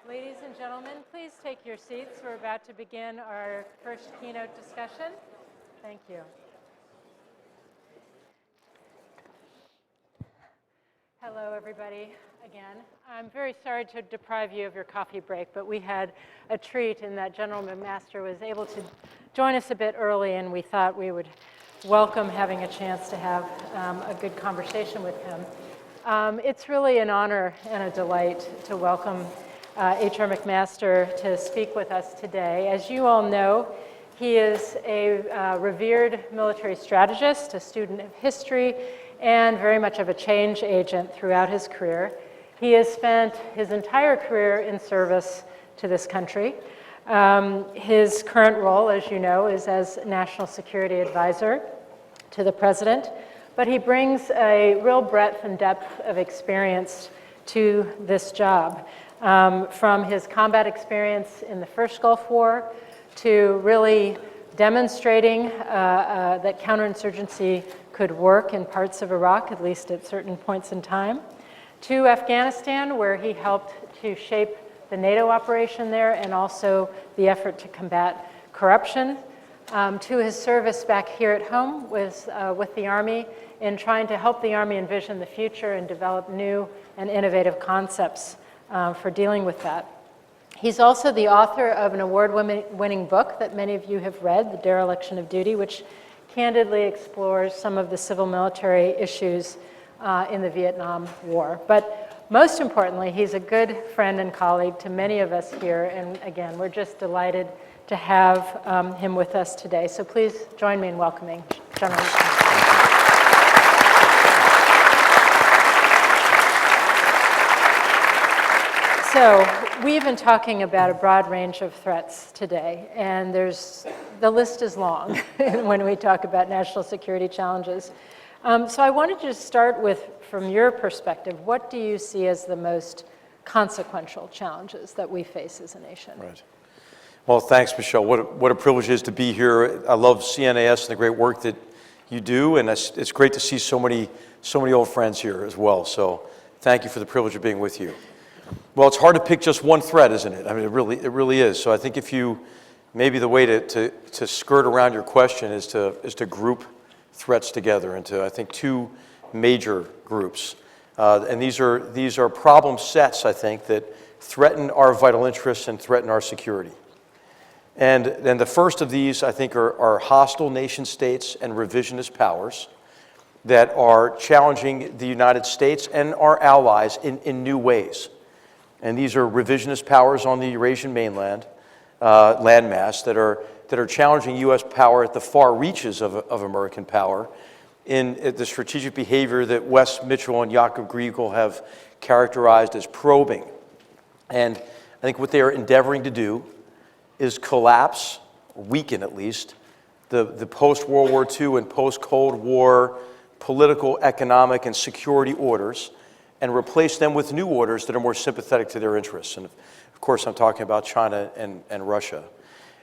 Ladies and gentlemen, please take your seats. We're about to begin our first keynote discussion. Thank you. Hello, everybody, again. I'm very sorry to deprive you of your coffee break, but we had a treat in that General McMaster was able to join us a bit early, and we thought we would welcome having a chance to have a good conversation with him. It's really an honor and a delight to welcome H.R. McMaster to speak with us today. As you all know, he is a revered military strategist, a student of history, and very much of a change agent throughout his career. He has spent his entire career in service to this country. His current role, as you know, is as National Security Advisor to the President, but he brings a real breadth and depth of experience to this job, from his combat experience in the first Gulf War to really demonstrating that counterinsurgency could work in parts of Iraq, at least at certain points in time, to Afghanistan, where he helped to shape the NATO operation there and also the effort to combat corruption, to his service back here at home with the Army in trying to help the Army envision the future and develop new and innovative concepts for dealing with that. He's also the author of an award-winning book that many of you have read, The Dereliction of Duty, which candidly explores some of the civil-military issues in the Vietnam War. But most importantly, he's a good friend and colleague to many of us here, and again, we're just delighted to have him with us today. So please join me in welcoming General McMaster. So we've been talking about a broad range of threats today, and the list is long when we talk about national security challenges. So I wanted to start with, from your perspective, what do you see as the most consequential challenges that we face as a nation? Right. Well, thanks, Michelle. What a privilege it is to be here. I love CNAS and the great work that you do, and it's great to see so many old friends here as well. So thank you for the privilege of being with you. Well, it's hard to pick just one threat, isn't it? I mean, it really is. So I think maybe the way to skirt around your question is to group threats together into, I think, two major groups. And these are problem sets, I think, that threaten our vital interests and threaten our security. And the first of these, I think, are hostile nation states and revisionist powers that are challenging the United States and our allies in new ways. And these are revisionist powers on the Eurasian mainland, landmass, that are challenging U.S. power at the far reaches of American power in the strategic behavior that Wes Mitchell and Jakob Griegel have characterized as probing. And I think what they are endeavoring to do is collapse, weaken at least, the post-World War II and post-Cold War political, economic, and security orders, and replace them with new orders that are more sympathetic to their interests. And of course, I'm talking about China and Russia.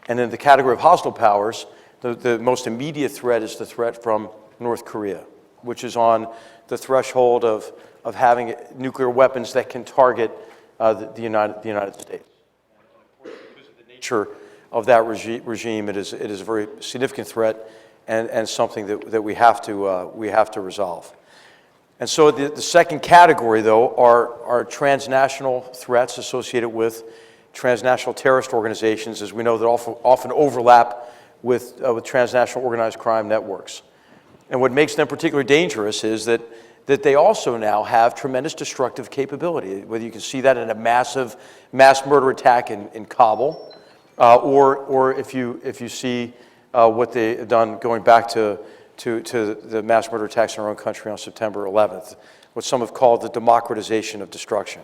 And in the category of hostile powers, the most immediate threat is the threat from North Korea, which is on the threshold of having nuclear weapons that can target the United States. Because of the nature of that regime, it is a very significant threat and something that we have to resolve. And so the second category, though, are transnational threats associated with transnational terrorist organizations, as we know, that often overlap with transnational organized crime networks. And what makes them particularly dangerous is that they also now have tremendous destructive capability, whether you can see that in a massive mass murder attack in Kabul, or if you see what they've done going back to the mass murder attacks in our own country on September 11th, what some have called the democratization of destruction.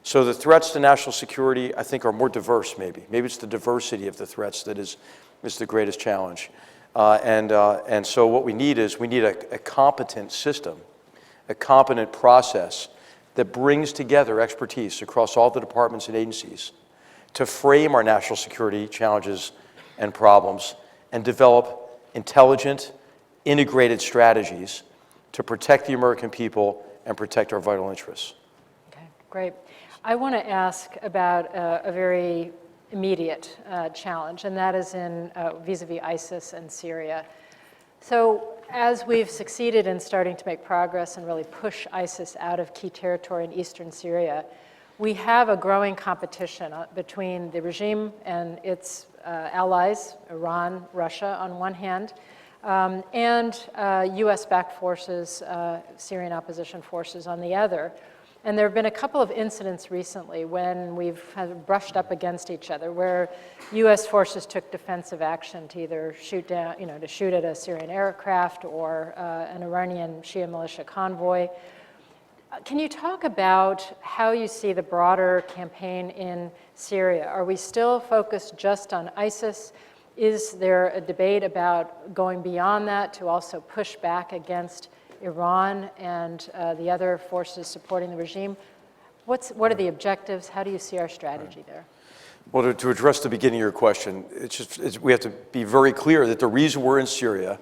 So the threats to national security, I think, are more diverse, maybe. Maybe it's the diversity of the threats that is the greatest challenge. And so what we need is a competent system, a competent process that brings together expertise across all the departments and agencies to frame our national security challenges and problems and develop intelligent, integrated strategies to protect the American people and protect our vital interests. Okay, great. I want to ask about a very immediate challenge, and that is in vis-a-vis ISIS and Syria. So as we've succeeded in starting to make progress and really push ISIS out of key territory in eastern Syria, we have a growing competition between the regime and its allies, Iran, Russia on one hand, and US-backed forces, Syrian opposition forces on the other. And there have been a couple of incidents recently when we've kind of brushed up against each other, where US forces took defensive action to either shoot down, to shoot at a Syrian aircraft or an Iranian Shia militia convoy. Can you talk about how you see the broader campaign in Syria? Are we still focused just on ISIS? Is there a debate about going beyond that to also push back against Iran and the other forces supporting the regime? What are the objectives? How do you see our strategy there? Well, to address the beginning of your question, we have to be very clear that the reason we're in Syria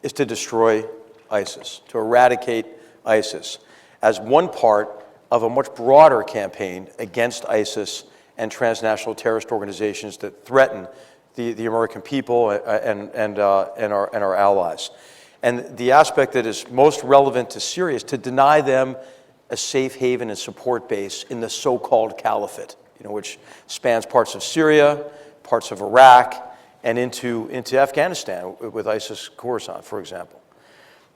is to destroy ISIS, to eradicate ISIS, as one part of a much broader campaign against ISIS and transnational terrorist organizations that threaten the American people and our allies. And the aspect that is most relevant to Syria is to deny them a safe haven and support base in the so-called caliphate, which spans parts of Syria, parts of Iraq, and into Afghanistan with ISIS Khorasan, for example.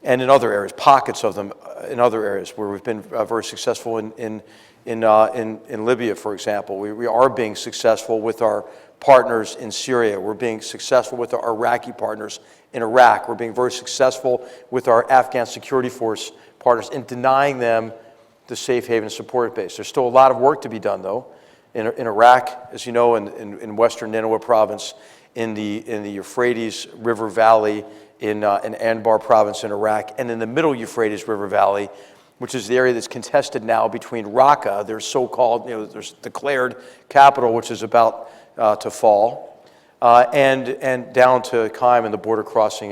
And in other areas, pockets of them in other areas where we've been very successful in Libya, for example. We are being successful with our partners in Syria. We're being successful with our Iraqi partners in Iraq. We're being very successful with our Afghan security force partners in denying them the safe haven support base. There's still a lot of work to be done, though. In Iraq, as you know, in western Nineveh province, in the Euphrates River Valley, in Anbar province in Iraq, and in the middle Euphrates River Valley, which is the area that's contested now between Raqqa, their so-called, there's declared capital, which is about to fall, and down to Qaim and the border crossing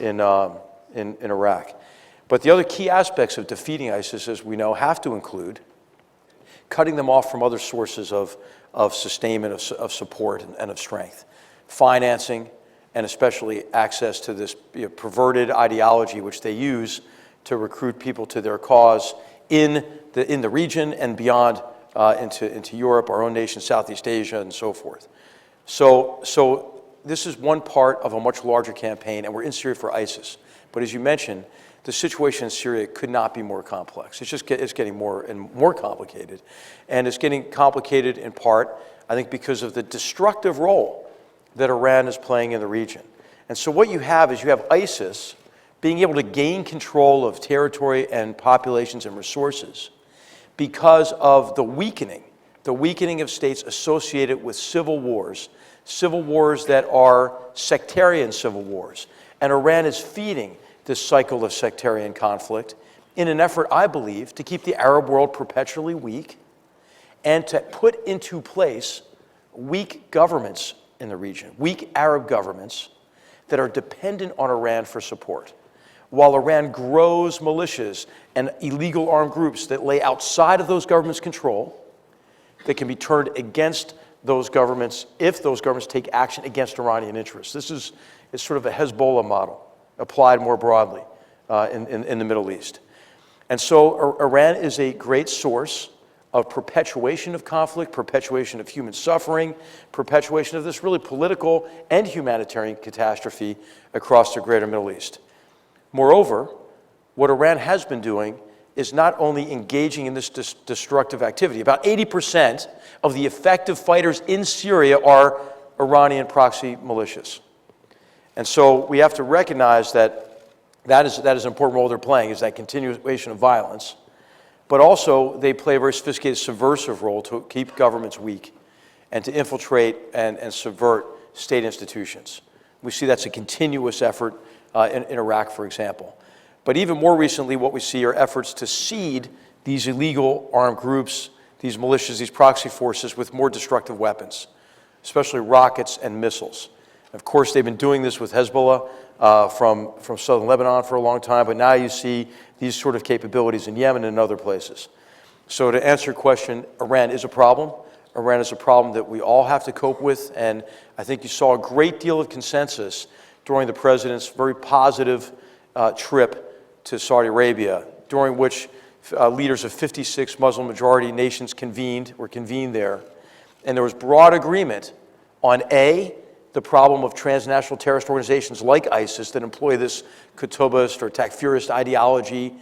in Iraq. But the other key aspects of defeating ISIS, as we know, have to include cutting them off from other sources of sustainment, of support, and of strength, financing, and especially access to this perverted ideology which they use to recruit people to their cause in the region and beyond into Europe, our own nation, Southeast Asia, and so forth. So this is one part of a much larger campaign, and we're in Syria for ISIS. But as you mentioned, the situation in Syria could not be more complex. It's getting more and more complicated. And it's getting complicated in part, I think, because of the destructive role that Iran is playing in the region. And so what you have is ISIS being able to gain control of territory and populations and resources because of the weakening of states associated with civil wars that are sectarian civil wars. And Iran is feeding this cycle of sectarian conflict in an effort, I believe, to keep the Arab world perpetually weak and to put into place weak governments in the region, weak Arab governments that are dependent on Iran for support, while Iran grows militias and illegal armed groups that lay outside of those governments' control, that can be turned against those governments if those governments take action against Iranian interests. This is sort of a Hezbollah model applied more broadly in the Middle East. And so Iran is a great source of perpetuation of conflict, perpetuation of human suffering, perpetuation of this really political and humanitarian catastrophe across the greater Middle East. Moreover, what Iran has been doing is not only engaging in this destructive activity. About 80% of the effective fighters in Syria are Iranian proxy militias. And so we have to recognize that is an important role they're playing, is that continuation of violence. But also, they play a very sophisticated subversive role to keep governments weak and to infiltrate and subvert state institutions. We see that's a continuous effort in Iraq, for example. But even more recently, what we see are efforts to seed these illegal armed groups, these militias, these proxy forces with more destructive weapons, especially rockets and missiles. Of course, they've been doing this with Hezbollah from southern Lebanon for a long time, but now you see these sort of capabilities in Yemen and other places. So to answer your question, Iran is a problem. Iran is a problem that we all have to cope with, and I think you saw a great deal of consensus during the president's very positive trip to Saudi Arabia, during which leaders of 56 Muslim-majority nations were convened there. And there was broad agreement on A, the problem of transnational terrorist organizations like ISIS that employ this kutubist or takfirist ideology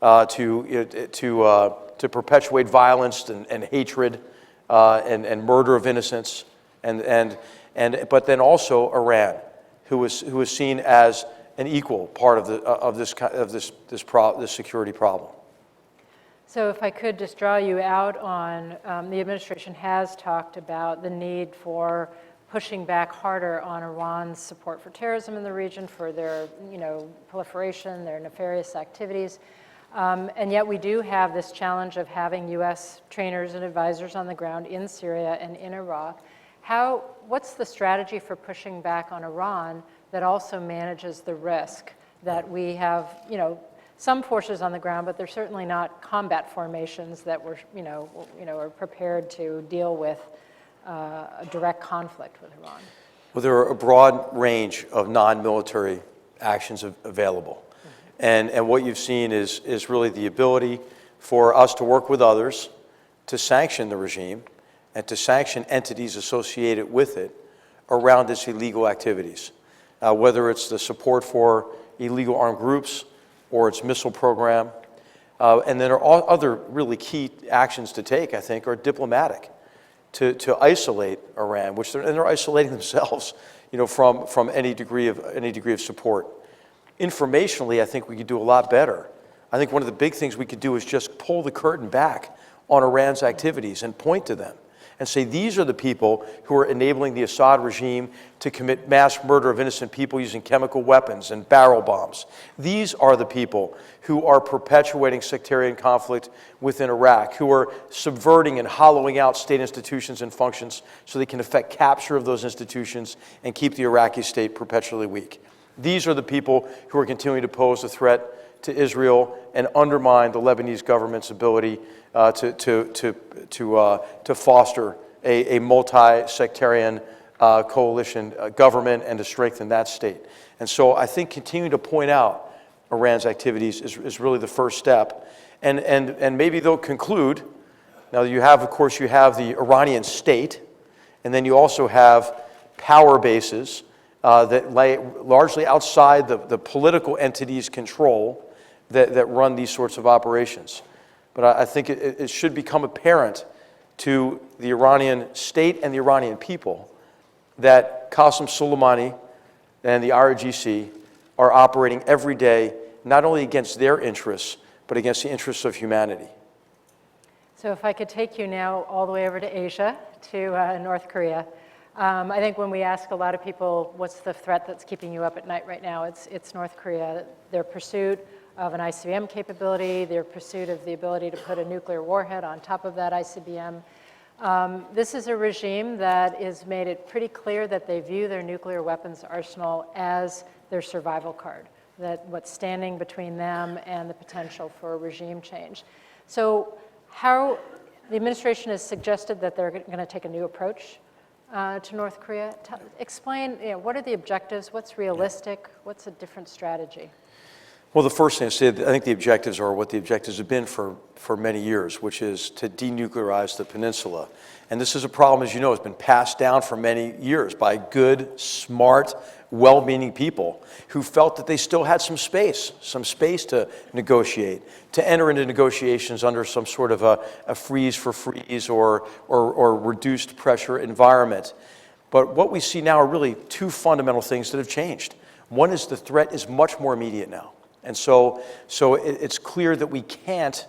to perpetuate violence and hatred and murder of innocents, but then also Iran, who was seen as an equal part of this security problem. So if I could just draw you out on, the administration has talked about the need for pushing back harder on Iran's support for terrorism in the region, for their proliferation, their nefarious activities. And yet we do have this challenge of having U.S. trainers and advisors on the ground in Syria and in Iraq. What's the strategy for pushing back on Iran that also manages the risk that we have, some forces on the ground, but they're certainly not combat formations that are prepared to deal with a direct conflict with Iran? Well, there are a broad range of non-military actions available. And what you've seen is really the ability for us to work with others to sanction the regime and to sanction entities associated with it around its illegal activities, whether it's the support for illegal armed groups or its missile program. And then there are other really key actions to take, I think, are diplomatic, to isolate Iran, they're isolating themselves, from any degree of support. Informationally, I think we could do a lot better. I think one of the big things we could do is just pull the curtain back on Iran's activities and point to them and say, these are the people who are enabling the Assad regime to commit mass murder of innocent people using chemical weapons and barrel bombs. These are the people who are perpetuating sectarian conflict within Iraq, who are subverting and hollowing out state institutions and functions so they can effect capture of those institutions and keep the Iraqi state perpetually weak. These are the people who are continuing to pose a threat to Israel and undermine the Lebanese government's ability to foster a multi-sectarian coalition government and to strengthen that state. And so I think continuing to point out Iran's activities is really the first step. And maybe they'll conclude. Now you have the Iranian state, and then you also have power bases that lay largely outside the political entities' control that run these sorts of operations. But I think it should become apparent to the Iranian state and the Iranian people that Qasem Soleimani and the IRGC are operating every day not only against their interests, but against the interests of humanity. So if I could take you now all the way over to Asia, to North Korea. I think when we ask a lot of people, what's the threat that's keeping you up at night right now, it's North Korea. Their pursuit of an ICBM capability, their pursuit of the ability to put a nuclear warhead on top of that ICBM. This is a regime that has made it pretty clear that they view their nuclear weapons arsenal as their survival card, that what's standing between them and the potential for a regime change. So how the administration has suggested that they're going to take a new approach to North Korea. Explain, what are the objectives? What's realistic? What's a different strategy? Well, the first thing to say, I think the objectives are what the objectives have been for many years, which is to denuclearize the peninsula. And this is a problem, as you know, has been passed down for many years by good, smart, well-meaning people who felt that they still had some space to negotiate, to enter into negotiations under some sort of a freeze for freeze or reduced pressure environment. But what we see now are really two fundamental things that have changed. One is the threat is much more immediate now. And so it's clear that we can't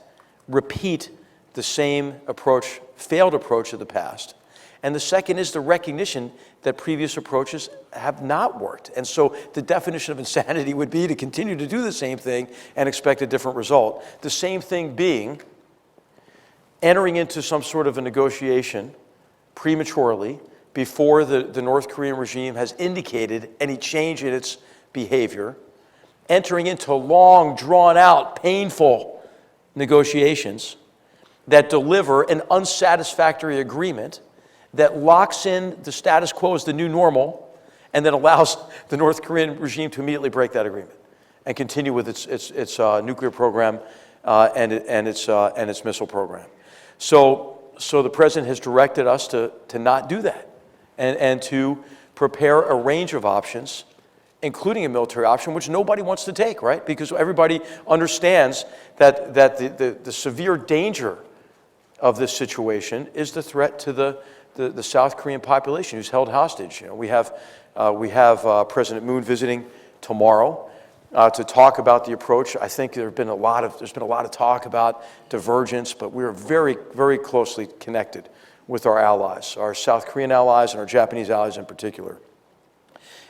repeat the same approach, failed approach of the past. And the second is the recognition that previous approaches have not worked. And so the definition of insanity would be to continue to do the same thing and expect a different result. The same thing being entering into some sort of a negotiation prematurely before the North Korean regime has indicated any change in its behavior, entering into long, drawn-out, painful negotiations, that deliver an unsatisfactory agreement that locks in the status quo as the new normal and then allows the North Korean regime to immediately break that agreement and continue with its nuclear program and its missile program. So the president has directed us to not do that and to prepare a range of options, including a military option, which nobody wants to take, right? Because everybody understands that the severe danger of this situation is the threat to the South Korean population who's held hostage. You know, we have President Moon visiting tomorrow to talk about the approach. I think there's been a lot of talk about divergence, but we are very, very closely connected with our allies, our South Korean allies and our Japanese allies in particular.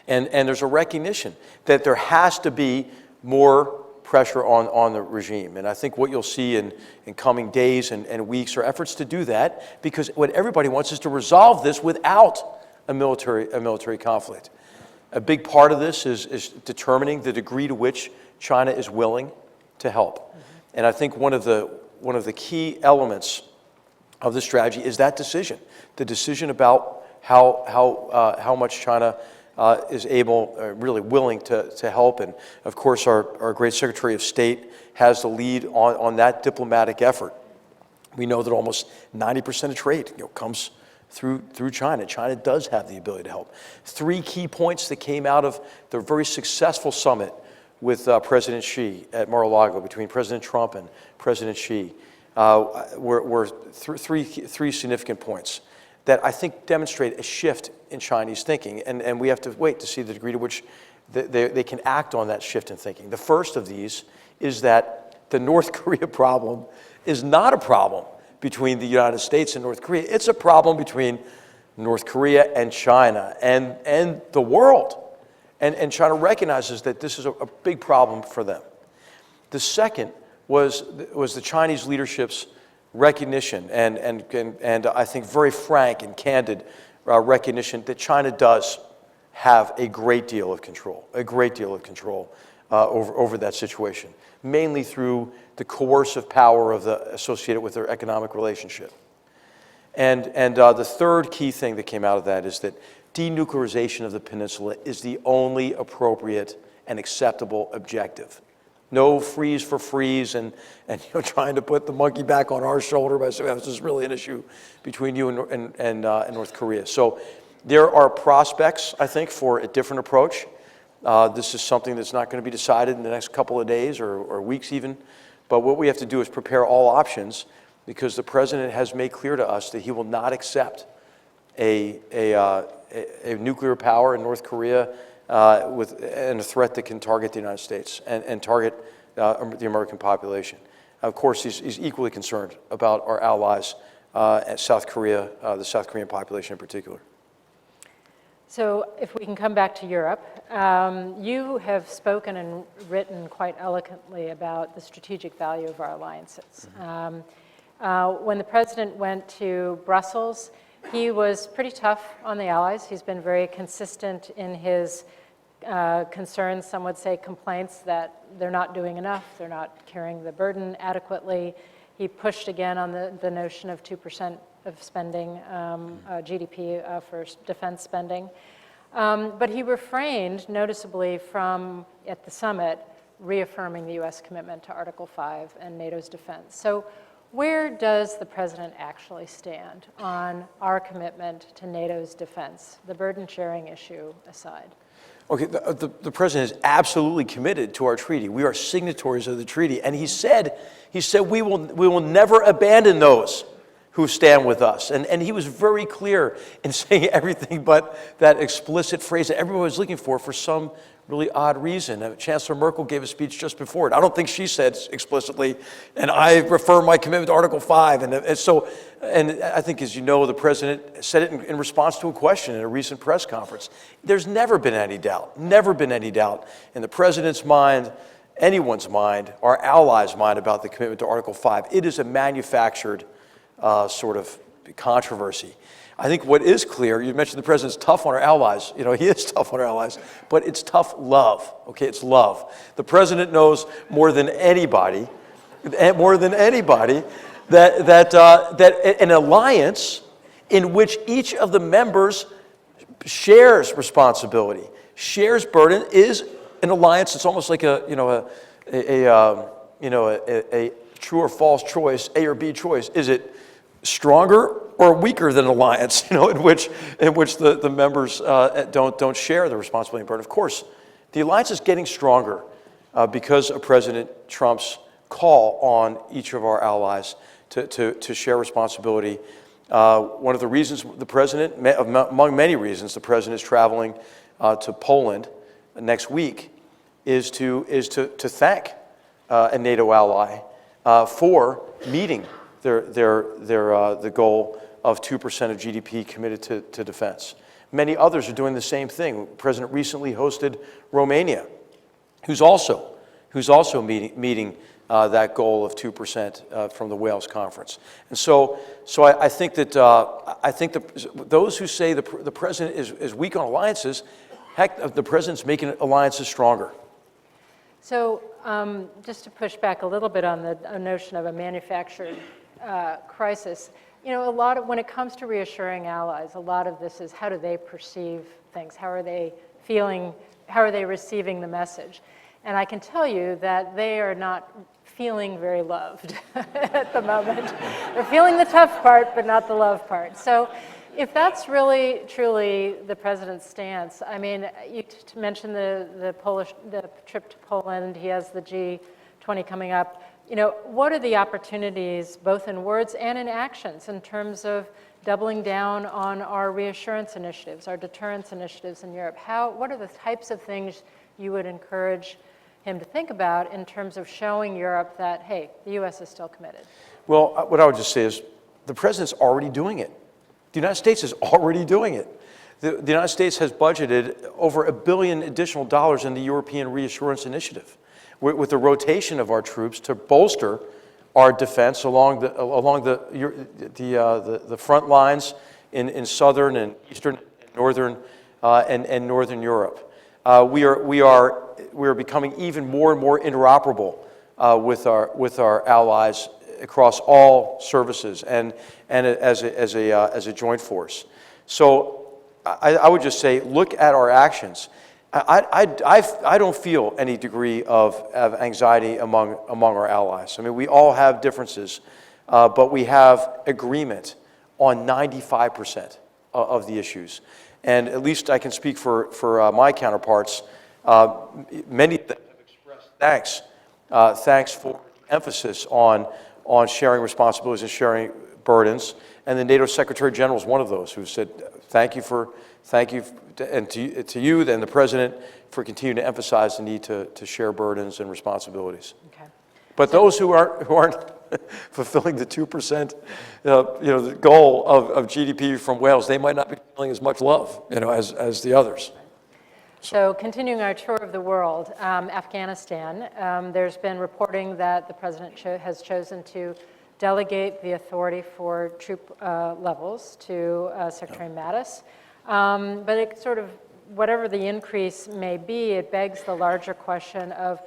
And there's a recognition that there has to be more pressure on the regime. And I think what you'll see in coming days and weeks are efforts to do that, because what everybody wants is to resolve this without a military conflict. A big part of this is determining the degree to which China is willing to help. And I think one of the key elements of this strategy is that decision, the decision about how much China is able, really willing to help. And of course, our great Secretary of State has the lead on that diplomatic effort. We know that almost 90% of trade comes through China. China does have the ability to help. 3 key points that came out of the very successful summit with President Xi at Mar-a-Lago, between President Trump and President Xi, were three significant points that I think demonstrate a shift in Chinese thinking, and we have to wait to see the degree to which they can act on that shift in thinking. The first of these is that the North Korea problem is not a problem between the United States and North Korea. It's a problem between North Korea and China and the world. And China recognizes that this is a big problem for them. The second was the Chinese leadership's recognition and I think very frank and candid recognition that China does have a great deal of control over that situation, mainly through the coercive power associated with their economic relationship. And the third key thing that came out of that is that denuclearization of the peninsula is the only appropriate and acceptable objective. No freeze for freeze and trying to put the monkey back on our shoulder by saying this is really an issue between you and North Korea. So there are prospects, I think, for a different approach. This is something that's not going to be decided in the next couple of days or weeks even. But what we have to do is prepare all options, because the president has made clear to us that he will not accept a nuclear power in North Korea and a threat that can target the United States and target the American population. Of course, he's equally concerned about our allies at South Korea, the South Korean population in particular. So if we can come back to Europe, you have spoken and written quite eloquently about the strategic value of our alliances. When the president went to Brussels, he was pretty tough on the allies. He's been very consistent in his concerns, some would say complaints, that they're not doing enough, they're not carrying the burden adequately. He pushed again on the notion of 2% of spending, GDP for defense spending. But he refrained noticeably from, at the summit, reaffirming the U.S. commitment to Article 5 and NATO's defense. So where does the president actually stand on our commitment to NATO's defense, the burden sharing issue aside? Okay, the president is absolutely committed to our treaty. We are signatories of the treaty, and he said we will never abandon those who stand with us. And he was very clear in saying everything but that explicit phrase that everyone was looking for some really odd reason. Chancellor Merkel gave a speech just before it. I don't think she said explicitly, and I reaffirm my commitment to Article 5. And I think, as you know, the president said it in response to a question in a recent press conference. There's never been any doubt in the president's mind, anyone's mind, our allies' mind about the commitment to Article 5. It is a manufactured sort of controversy. I think what is clear, you mentioned the president's tough on our allies. You know, he is tough on our allies, but it's tough love, okay? It's love. The president knows more than anybody that an alliance in which each of the members shares responsibility, shares burden, is an alliance. It's almost like a true or false choice, A or B choice. Is it stronger or weaker than an alliance? In which the members don't share the responsibility and burden. Of course, the alliance is getting stronger because of President Trump's call on each of our allies to share responsibility. One of the reasons the president, among many reasons, the president is traveling to Poland next week is to thank a NATO ally for meeting the goal of 2% of GDP committed to defense. Many others are doing the same thing. The president recently hosted Romania, who's also meeting that goal of 2% from the Wales conference. And so I think that those who say the president is weak on alliances, heck, the president's making alliances stronger. So just to push back a little bit on the notion of a manufactured crisis, when it comes to reassuring allies, a lot of this is how do they perceive things? How are they feeling? How are they receiving the message? And I can tell you that they are not feeling very loved at the moment. They're feeling the tough part, but not the love part. So if that's really, truly the president's stance, I mean, you mentioned the trip to Poland. He has the G20 coming up. What are the opportunities, both in words and in actions, in terms of doubling down on our reassurance initiatives, our deterrence initiatives in Europe? What are the types of things you would encourage him to think about in terms of showing Europe that, hey, the U.S. is still committed? Well, what I would just say is the president's already doing it. The United States is already doing it. The United States has budgeted over $1 billion additional in the European Reassurance Initiative with the rotation of our troops to bolster our defense along the front lines in southern and eastern and northern Europe. We are becoming even more and more interoperable with our allies across all services and as a joint force. So I would just say, look at our actions. I don't feel any degree of anxiety among our allies. I mean, we all have differences, but we have agreement on 95% of the issues. And at least I can speak for my counterparts. Many of them have expressed thanks. Thanks for emphasis on sharing responsibilities and sharing burdens. And the NATO Secretary General is one of those who said, thank you, and to you and the President for continuing to emphasize the need to share burdens and responsibilities. Okay. But those who aren't fulfilling the 2%, the goal of GDP from Wales, they might not be feeling as much love, as the others. So continuing our tour of the world, Afghanistan, there's been reporting that the president has chosen to delegate the authority for troop levels to Secretary Mattis. But it sort of, whatever the increase may be, it begs the larger question of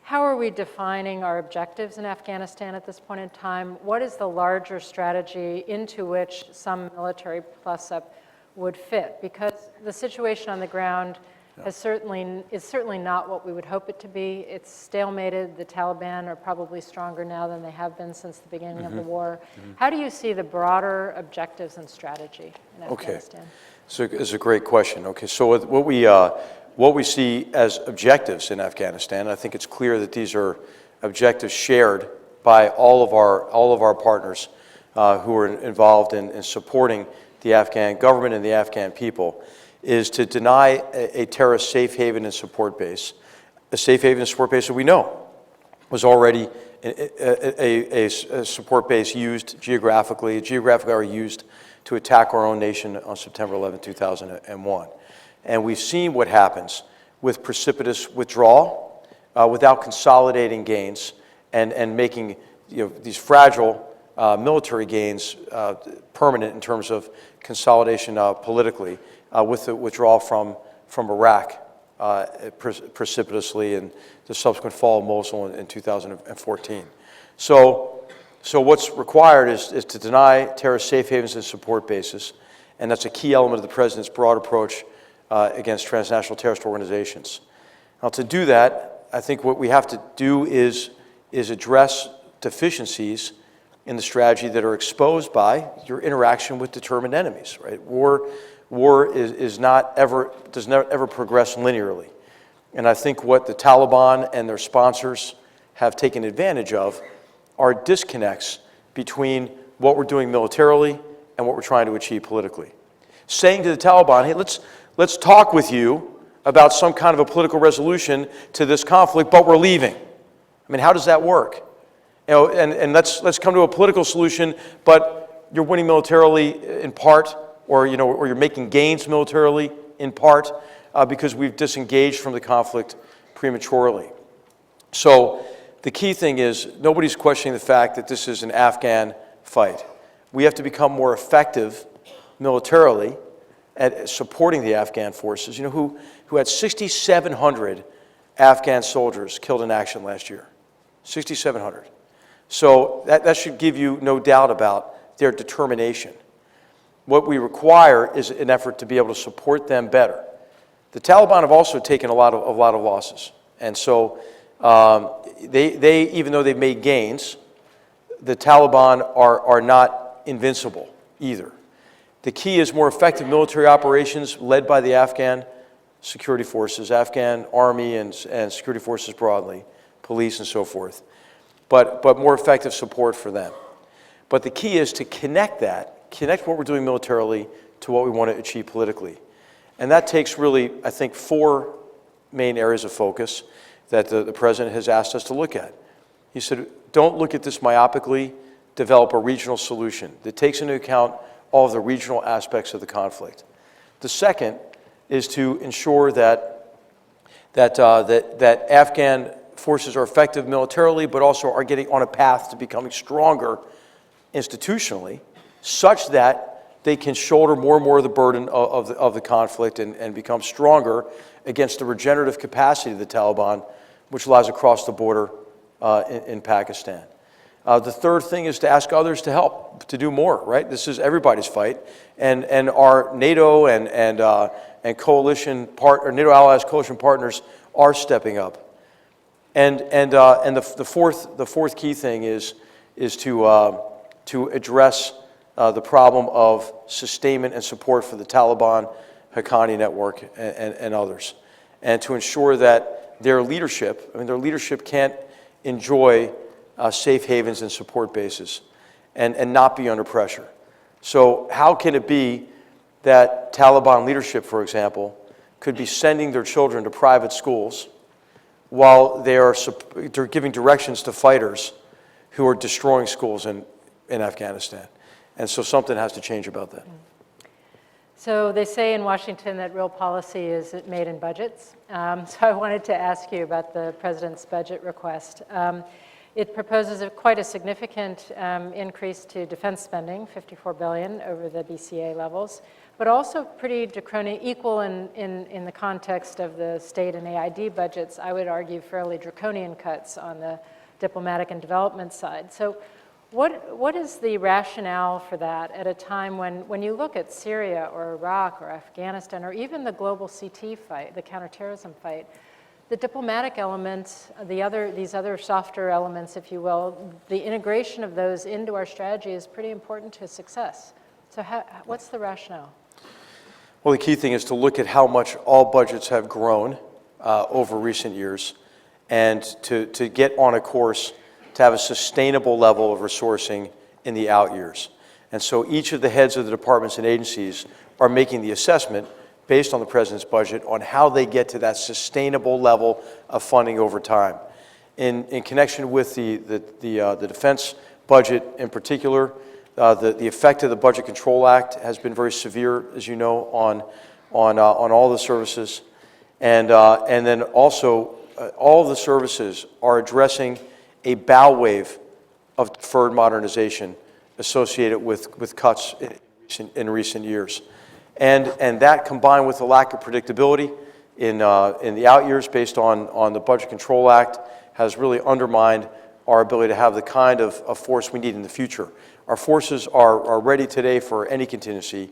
how are we defining our objectives in Afghanistan at this point in time? What is the larger strategy into which some military plus-up would fit? Because the situation on the ground is certainly not what we would hope it to be. It's stalemated. The Taliban are probably stronger now than they have been since the beginning of the war. How do you see the broader objectives and strategy in Afghanistan? So it's a great question. Okay, so what we see as objectives in Afghanistan, I think it's clear that these are objectives shared by all of our partners who are involved in supporting the Afghan government and the Afghan people, is to deny a terrorist safe haven and support base, a safe haven and support base that we know was already a support base used geographically or used to attack our own nation on September 11, 2001. And we've seen what happens with precipitous withdrawal without consolidating gains and making these fragile military gains permanent in terms of consolidation politically with the withdrawal from Iraq precipitously and the subsequent fall of Mosul in 2014. So So what's required is to deny terrorist safe havens and support bases, and that's a key element of the President's broad approach against transnational terrorist organizations. Now, to do that, I think what we have to do is address deficiencies in the strategy that are exposed by your interaction with determined enemies, right? War does not ever progress linearly. And I think what the Taliban and their sponsors have taken advantage of are disconnects between what we're doing militarily and what we're trying to achieve politically. Saying to the Taliban, hey, let's talk with you about some kind of a political resolution to this conflict, but we're leaving. I mean, how does that work? You know, and let's come to a political solution, but you're winning militarily in part, or you're making gains militarily in part because we've disengaged from the conflict prematurely. So the key thing is nobody's questioning the fact that this is an Afghan fight. We have to become more effective militarily at supporting the Afghan forces, who had 6,700 Afghan soldiers killed in action last year. 6,700. So that should give you no doubt about their determination. What we require is an effort to be able to support them better. The Taliban have also taken a lot of losses, and so they even though they've made gains, the Taliban are not invincible either. The key is more effective military operations led by the Afghan security forces, Afghan army and security forces broadly, police and so forth, but more effective support for them. But the key is to connect what we're doing militarily to what we want to achieve politically. And that takes really, I think, 4 main areas of focus that the President has asked us to look at. He said, don't look at this myopically, develop a regional solution that takes into account all of the regional aspects of the conflict. The second is to ensure that Afghan forces are effective militarily, but also are getting on a path to becoming stronger institutionally, such that they can shoulder more and more of the burden of the conflict and become stronger against the regenerative capacity of the Taliban, which lies across the border in Pakistan. The third thing is to ask others to help, to do more, right? This is everybody's fight, and our NATO and coalition or NATO allies, coalition partners are stepping up. And the fourth key thing is to address the problem of sustainment and support for the Taliban, Haqqani network, and others, and to ensure that their leadership can't enjoy safe havens and support bases and not be under pressure. So how can it be that Taliban leadership, for example, could be sending their children to private schools while they're giving directions to fighters who are destroying schools in Afghanistan? And so something has to change about that. So they say in Washington that real policy is made in budgets. So I wanted to ask you about the President's budget request. It proposes quite a significant increase to defense spending, $54 billion over the BCA levels, but also pretty draconian, equal in the context of the state and AID budgets, I would argue fairly draconian cuts on the diplomatic and development side. So what is the rationale for that at a time when you look at Syria or Iraq or Afghanistan or even the global CT fight, the counterterrorism fight, the diplomatic elements, these other softer elements, if you will, the integration of those into our strategy is pretty important to success. So what's the rationale? Well, the key thing is to look at how much all budgets have grown over recent years and to get on a course to have a sustainable level of resourcing in the out years. And so each of the heads of the departments and agencies are making the assessment based on the President's budget on how they get to that sustainable level of funding over time. In connection with the defense budget in particular, the effect of the Budget Control Act has been very severe, as you know, on all the services. And then also, all of the services are addressing a bow wave of deferred modernization associated with cuts in recent years. And that combined with the lack of predictability in the out years based on the Budget Control Act has really undermined our ability to have the kind of force we need in the future. Our forces are ready today for any contingency,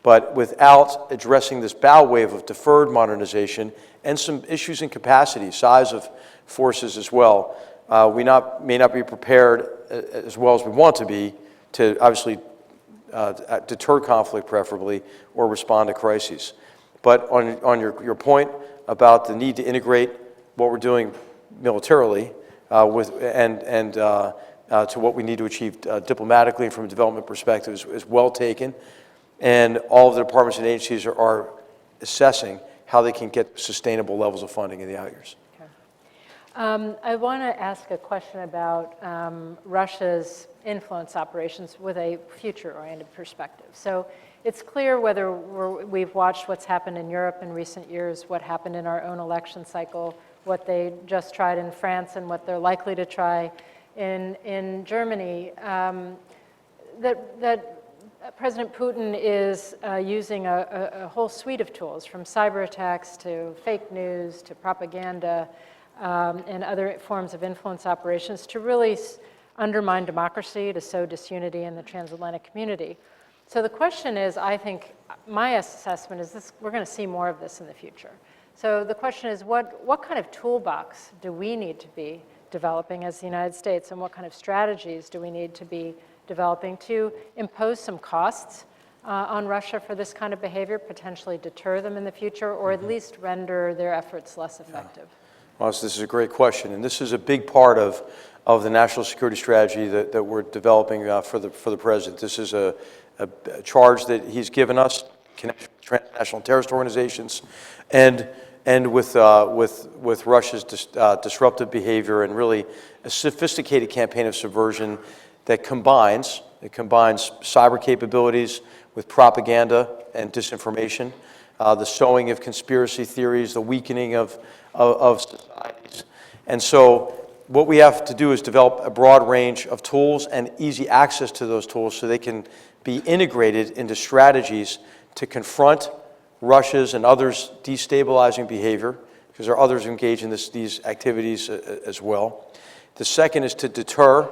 but without addressing this bow wave of deferred modernization and some issues in capacity, size of forces as well, we may not be prepared as well as we want to be to obviously deter conflict preferably or respond to crises. But on your point about the need to integrate what we're doing militarily to what we need to achieve diplomatically and from a development perspective is well taken. And all of the departments and agencies are assessing how they can get sustainable levels of funding in the out years. Okay. I want to ask a question about Russia's influence operations with a future-oriented perspective. So it's clear whether we've watched what's happened in Europe in recent years, what happened in our own election cycle, what they just tried in France and what they're likely to try in Germany, that President Putin is using a whole suite of tools, from cyber attacks to fake news to propaganda and other forms of influence operations to really undermine democracy, to sow disunity in the transatlantic community. So the question is, I think, my assessment is this: we're going to see more of this in the future. So the question is, what kind of toolbox do we need to be developing as the United States, and what kind of strategies do we need to be developing to impose some costs on Russia for this kind of behavior, potentially deter them in the future, or at least render their efforts less effective? Well, this is a great question, and this is a big part of the national security strategy that we're developing for the president. This is a charge that he's given us, connection with transnational terrorist organizations, and with Russia's disruptive behavior and really a sophisticated campaign of subversion that combines cyber capabilities with propaganda and disinformation, the sowing of conspiracy theories, the weakening of societies. And so what we have to do is develop a broad range of tools and easy access to those tools so they can be integrated into strategies to confront Russia's and others' destabilizing behavior, because there are others engaged in these activities as well. The second is to deter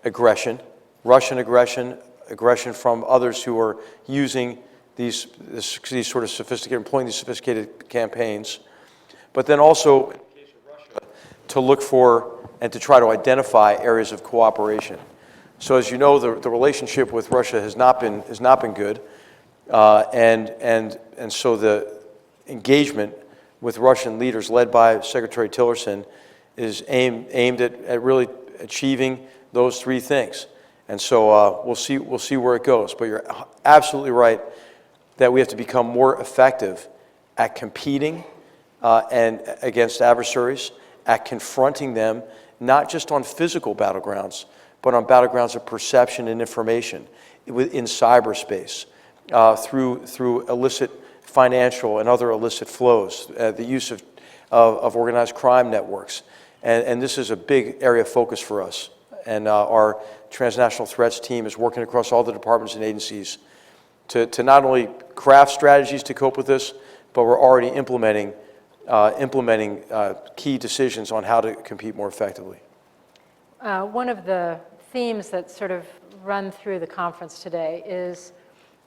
aggression, Russian aggression from others who are using these sort of employing these sophisticated campaigns. But then also, in the case of Russia, to look for and to try to identify areas of cooperation. So as you know, the relationship with Russia has not been good, and so the engagement with Russian leaders, led by Secretary Tillerson, is aimed at really achieving those three things. And so we'll see where it goes. But you're absolutely right that we have to become more effective at competing and against adversaries, at confronting them, not just on physical battlegrounds, but on battlegrounds of perception and information in cyberspace, through illicit financial and other illicit flows, the use of organized crime networks. And this is a big area of focus for us. And our transnational threats team is working across all the departments and agencies to not only craft strategies to cope with this, but we're already implementing key decisions on how to compete more effectively. One of the themes that sort of run through the conference today is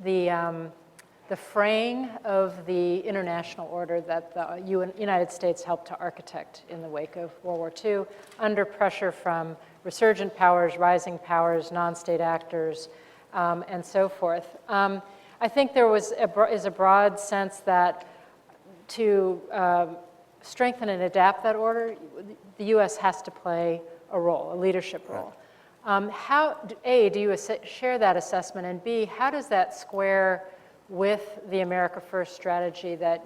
the fraying of the international order that the United States helped to architect in the wake of World War II, under pressure from resurgent powers, rising powers, non-state actors, and so forth. I think there is a broad sense that to strengthen and adapt that order, the U.S. has to play a role, a leadership role. How, A, do you share that assessment, and B, how does that square with the America First strategy that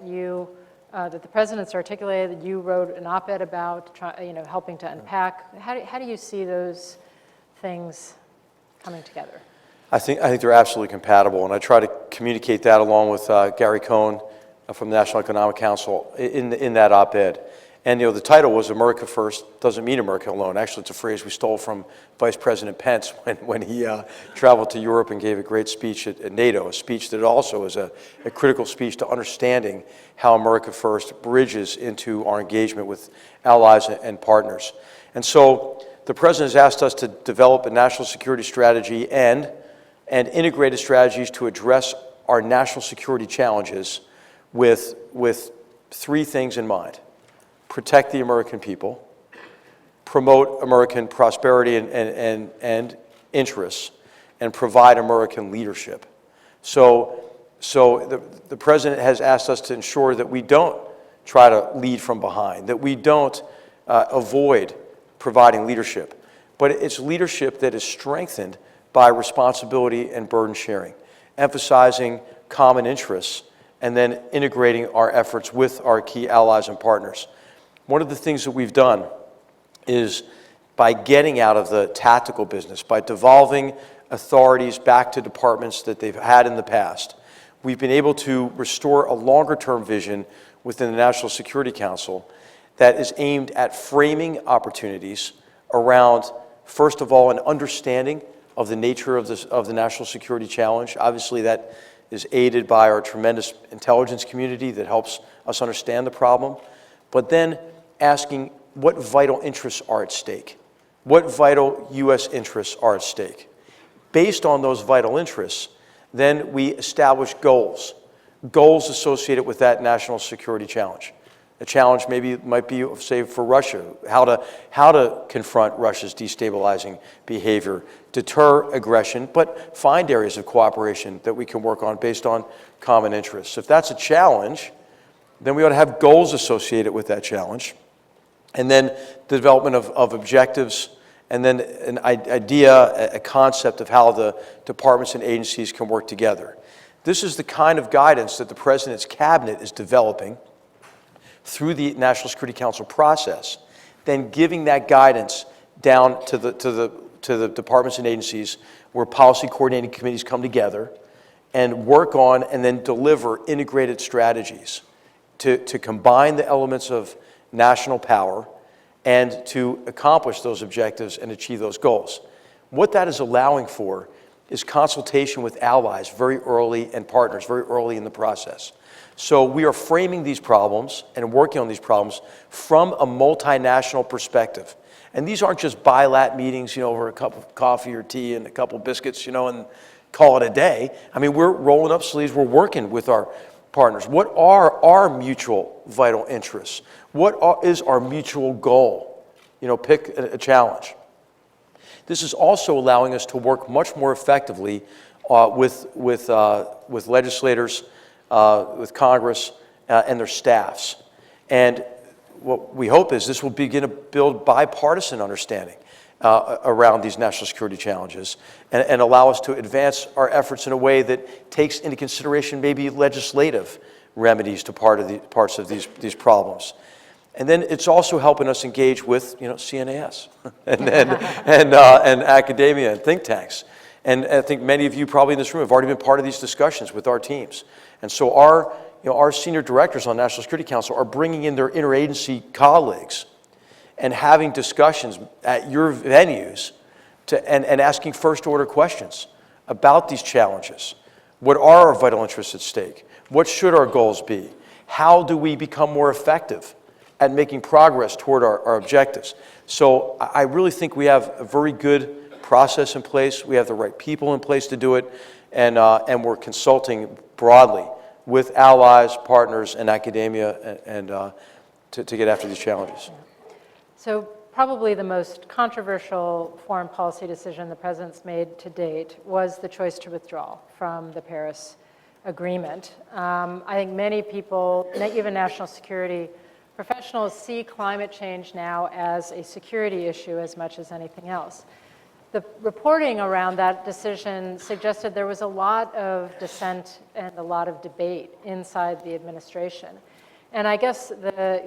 that the president's articulated, that you wrote an op-ed about, helping to unpack? How do you see those things coming together? I think they're absolutely compatible, and I try to communicate that along with Gary Cohn from the National Economic Council in that op-ed. And the title was "America First doesn't mean America alone." Actually, it's a phrase we stole from Vice President Pence when he traveled to Europe and gave a great speech at NATO, a speech that also is a critical speech to understanding how America First bridges into our engagement with allies and partners. And so the President has asked us to develop a national security strategy and integrated strategies to address our national security challenges with three things in mind: protect the American people, promote American prosperity and interests, and provide American leadership. So the President has asked us to ensure that we don't try to lead from behind, that we don't avoid providing leadership, but it's leadership that is strengthened by responsibility and burden sharing, emphasizing common interests, and then integrating our efforts with our key allies and partners. One of the things that we've done is by getting out of the tactical business, by devolving authorities back to departments that they've had in the past, we've been able to restore a longer-term vision within the National Security Council that is aimed at framing opportunities around, first of all, an understanding of the nature of the national security challenge. Obviously, that is aided by our tremendous intelligence community that helps us understand the problem, but then asking what vital interests are at stake, what vital U.S. interests are at stake. Based on those vital interests, then we establish goals associated with that national security challenge. A challenge might be, say, for Russia, how to confront Russia's destabilizing behavior, deter aggression, but find areas of cooperation that we can work on based on common interests. If that's a challenge, then we ought to have goals associated with that challenge, and then the development of objectives, and then an idea, a concept of how the departments and agencies can work together. This is the kind of guidance that the President's cabinet is developing through the National Security Council process, then giving that guidance down to the departments and agencies where policy coordinating committees come together and work on and then deliver integrated strategies to combine the elements of national power and to accomplish those objectives and achieve those goals. What that is allowing for is consultation with allies very early and partners very early in the process. So we are framing these problems and working on these problems from a multinational perspective. And these aren't just bilat meetings, over a cup of coffee or tea and a couple of biscuits, and call it a day. I mean, we're rolling up sleeves, we're working with our partners. What are our mutual vital interests? What is our mutual goal? Pick a challenge. This is also allowing us to work much more effectively with legislators, with Congress and their staffs. And what we hope is this will begin to build bipartisan understanding around these national security challenges and allow us to advance our efforts in a way that takes into consideration maybe legislative remedies to parts of these problems. And then it's also helping us engage with CNAS and academia and think tanks. And I think many of you probably in this room have already been part of these discussions with our teams. And so our senior directors on National Security Council are bringing in their interagency colleagues and having discussions at your venues and asking first-order questions about these challenges. What are our vital interests at stake? What should our goals be? How do we become more effective at making progress toward our objectives? So I really think we have a very good process in place. We have the right people in place to do it, and we're consulting broadly with allies, partners, and academia and to get after these challenges. So probably the most controversial foreign policy decision the President's made to date was the choice to withdraw from the Paris Agreement. I think many people, even national security professionals, see climate change now as a security issue as much as anything else. The reporting around that decision suggested there was a lot of dissent and a lot of debate inside the administration. And I guess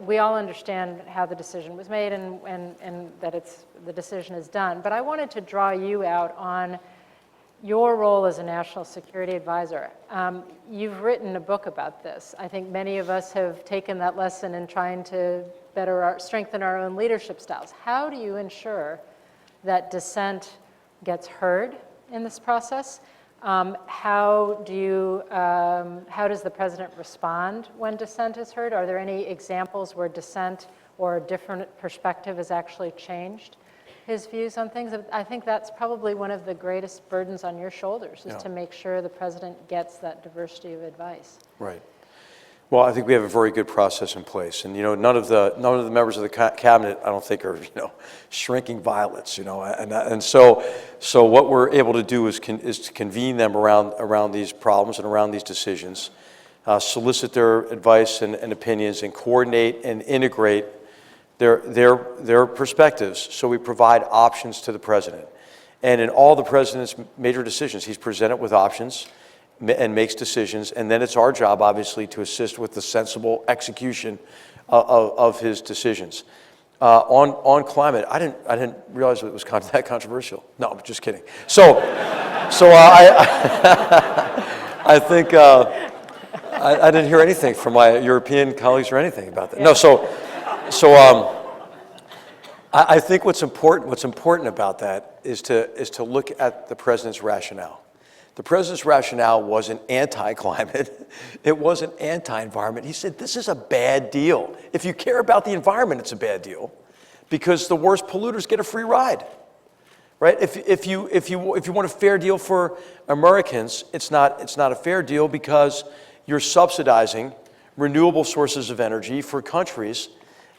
we all understand how the decision was made and that the decision is done. But I wanted to draw you out on your role as a national security advisor. You've written a book about this. I think many of us have taken that lesson in trying to strengthen our own leadership styles. How do you ensure that dissent gets heard in this process? How does the President respond when dissent is heard? Are there any examples where dissent or a different perspective has actually changed his views on things. I think that's probably one of the greatest burdens on your shoulders, is to make sure the president gets that diversity of advice. Right. Well, I think we have a very good process in place, and none of the members of the cabinet, I don't think, are shrinking violets, and so what we're able to do is to convene them around these problems and around these decisions, solicit their advice and opinions, and coordinate and integrate their perspectives. So we provide options to the president, and in all the president's major decisions, he's presented with options and makes decisions, and then it's our job, obviously, to assist with the sensible execution of his decisions. On climate, I didn't realize it was that controversial. No, I'm just kidding. So I think I didn't hear anything from my European colleagues or anything about that. Yeah. No, I think what's important about that is to look at the president's rationale. The president's rationale wasn't anti-climate. It wasn't anti-environment. He said, this is a bad deal. If you care about the environment, it's a bad deal because the worst polluters get a free ride, right? If you want a fair deal for Americans, it's not a fair deal because you're subsidizing renewable sources of energy for countries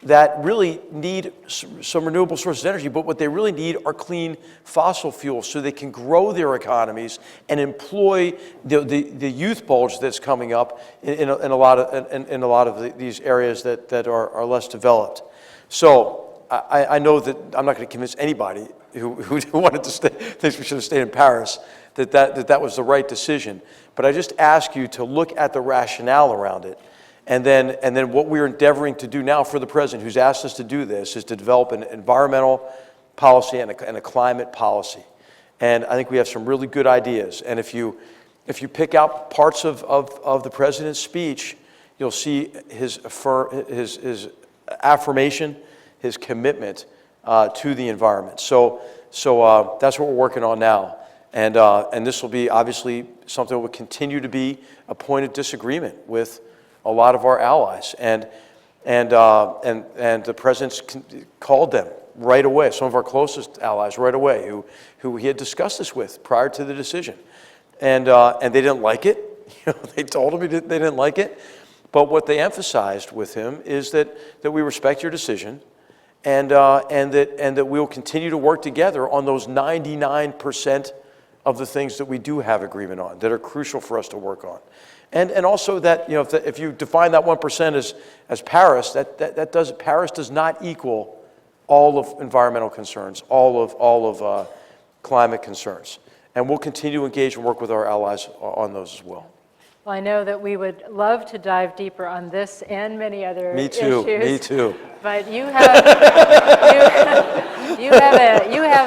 that really need some renewable sources of energy, but what they really need are clean fossil fuels so they can grow their economies and employ the youth bulge that's coming up in a lot of these areas that are less developed. So I know that I'm not going to convince anybody who wanted to stay, thinks we should have stayed in Paris, that was the right decision. But I just ask you to look at the rationale around it. And then what we're endeavoring to do now for the president, who's asked us to do this, is to develop an environmental policy and a climate policy. And I think we have some really good ideas. And if you pick out parts of the president's speech, you'll see his affirmation, his commitment to the environment. So that's what we're working on now. And this will be obviously something that will continue to be a point of disagreement with a lot of our allies, and the president's called them right away, some of our closest allies right away, who he had discussed this with prior to the decision, and they didn't like it. They told him they didn't like it, but what they emphasized with him is that we respect your decision, and that we will continue to work together on those 99% of the things that we do have agreement on that are crucial for us to work on. And also that, if you define that 1% as Paris, Paris does not equal all of environmental concerns, all of climate concerns. And we'll continue to engage and work with our allies on those as well. Well, I know that we would love to dive deeper on this and many other issues. Me too. But you have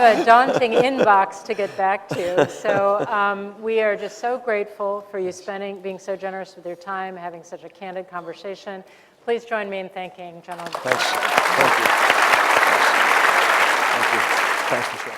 a daunting inbox to get back to. So we are just so grateful for you being so generous with your time, having such a candid conversation. Please join me in thanking General McMaster. Thanks. Thank you. Thank you. Thanks, Michelle.